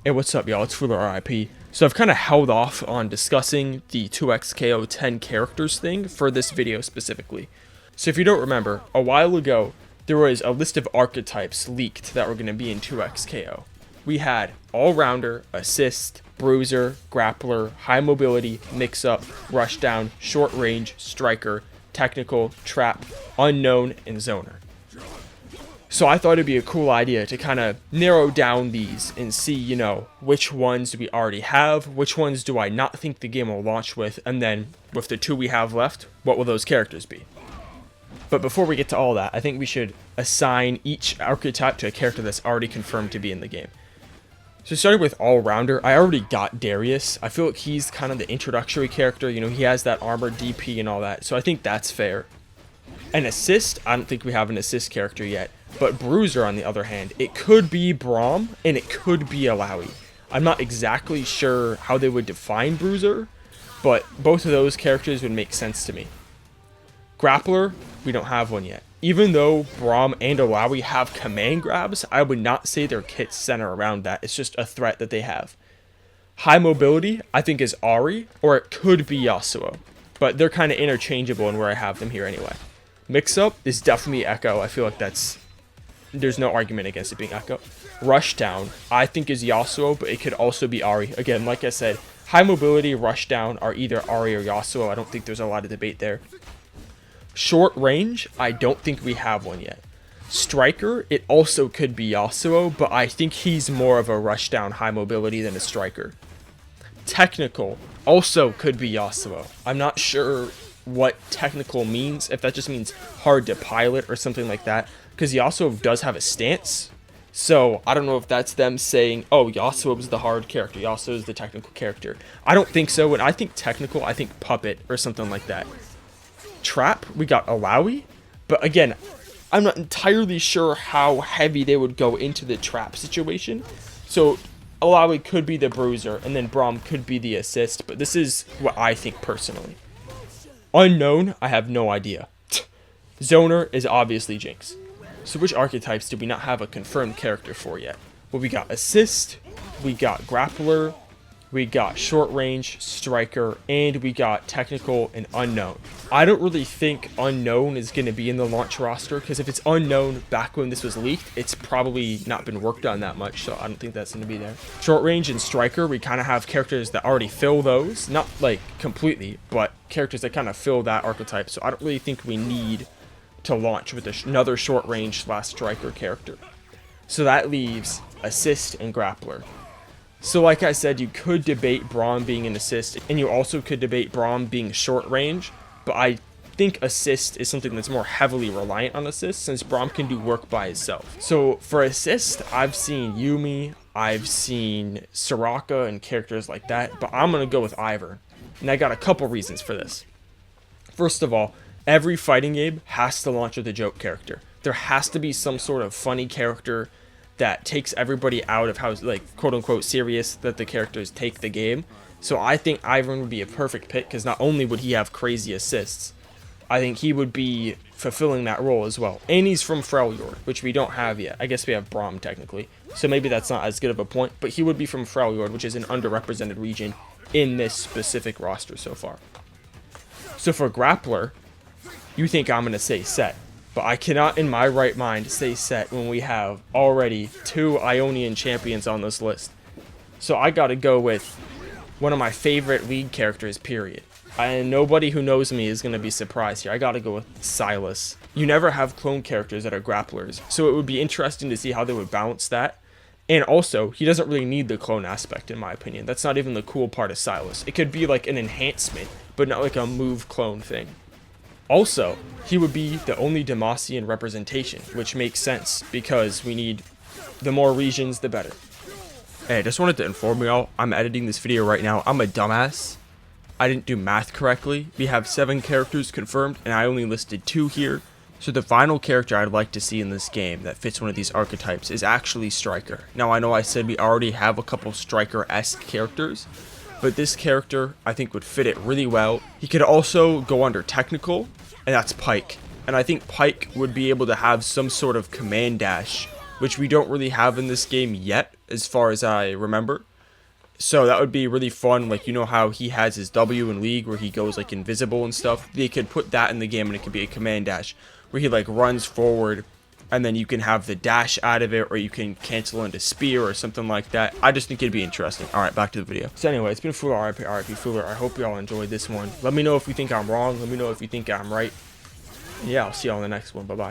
Hey, what's up, y'all? It's Fuler RIP. So I've kind of held off on discussing the 2x KO 10 characters thing for this video specifically. So if you don't remember, a while ago, there was a list of archetypes leaked that were going to be in 2x KO. We had all-rounder, assist, bruiser, grappler, high mobility, mix-up, rushdown, short range, striker, technical, trap, unknown, and zoner. So I thought it'd be a cool idea to kind of narrow down these and see, which ones do we already have, which ones do I not think the game will launch with, and then with the two we have left, what will those characters be? But before we get to all that, I think we should assign each archetype to a character that's already confirmed to be in the game. So starting with all-rounder, I already got Darius. I feel like he's kind of the introductory character, he has that armor DP and all that, so I think that's fair. An assist, I don't think we have an assist character yet. But Bruiser, on the other hand, it could be Braum and it could be Alawi. I'm not exactly sure how they would define Bruiser, but both of those characters would make sense to me. Grappler, we don't have one yet. Even though Braum and Alawi have command grabs, I would not say their kits center around that. It's just a threat that they have. High mobility, I think, is Ari, or it could be Yasuo. But they're kind of interchangeable in where I have them here anyway. Mix-up is definitely Echo. I feel like there's no argument against it being Echo. Rushdown, I think, is Yasuo, but it could also be Ari. Again, like I said, high mobility, Rushdown are either Ari or Yasuo. I don't think there's a lot of debate there. Short range, I don't think we have one yet. Striker, it also could be Yasuo, but I think he's more of a Rushdown high mobility than a Striker. Technical, also could be Yasuo. I'm not sure what technical means, if that just means hard to pilot or something like that, because Yasuo does have a stance, so I don't know if that's them saying, oh, Yasuo is the hard character, Yasuo is the technical character. I don't think so. When I think technical, I think puppet or something like that. Trap, we got Alawi, but again, I'm not entirely sure how heavy they would go into the trap situation, so Alawi could be the bruiser, and then Braum could be the assist, but this is what I think personally. Unknown, I have no idea. Zoner is obviously Jinx. So which archetypes do we not have a confirmed character for yet? Well, we got assist, we got grappler, we got short range, striker, and we got technical and unknown. I don't really think unknown is going to be in the launch roster, because if it's unknown back when this was leaked, it's probably not been worked on that much, so I don't think that's going to be there. Short range and striker, we kind of have characters that already fill those, not like completely, but characters that kind of fill that archetype, so I don't really think we need to launch with another short range / striker character. So that leaves assist and grappler. So like I said, you could debate Braum being an assist, and you also could debate Braum being short range, but I think assist is something that's more heavily reliant on assist, since Braum can do work by himself. So for assist, I've seen Yuumi, I've seen Soraka and characters like that, but I'm going to go with Ivern. And I got a couple reasons for this. First of all, every fighting game has to launch with a joke character. There has to be some sort of funny character that takes everybody out of how, like, quote-unquote serious that the characters take the game. So I think Ivern would be a perfect pick, because not only would he have crazy assists, I think he would be fulfilling that role as well. And he's from Freljord, which we don't have yet. I guess we have Braum, technically. So maybe that's not as good of a point, but he would be from Freljord, which is an underrepresented region in this specific roster so far. So for Grappler, you think I'm going to say Set, but I cannot in my right mind say Set when we have already 2 Ionian champions on this list. So I got to go with one of my favorite League characters, period. And nobody who knows me is going to be surprised here. I got to go with Sylas. You never have clone characters that are grapplers, so it would be interesting to see how they would balance that. And also, he doesn't really need the clone aspect, in my opinion. That's not even the cool part of Sylas. It could be like an enhancement, but not like a move clone thing. Also, he would be the only Demacian representation, which makes sense, because we need the more regions, the better. Hey, I just wanted to inform y'all, I'm editing this video right now. I'm a dumbass. I didn't do math correctly. We have 7 characters confirmed, and I only listed 2 here. So the final character I'd like to see in this game that fits one of these archetypes is actually Striker. Now, I know I said we already have a couple Striker-esque characters, but this character, I think, would fit it really well. He could also go under technical, and that's Pyke. And I think Pyke would be able to have some sort of command dash which we don't really have in this game yet, as far as I remember. So that would be really fun. Like, you know how he has his W in League where he goes like invisible and stuff? They could put that in the game and it could be a command dash where he like runs forward and then you can have the dash out of it, or you can cancel into spear or something like that. I just think it'd be interesting. Alright, back to the video. So anyway, it's been Fuler, RIP Fuler. I hope y'all enjoyed this one. Let me know if you think I'm wrong. Let me know if you think I'm right. Yeah, I'll see y'all in the next one. Bye-bye.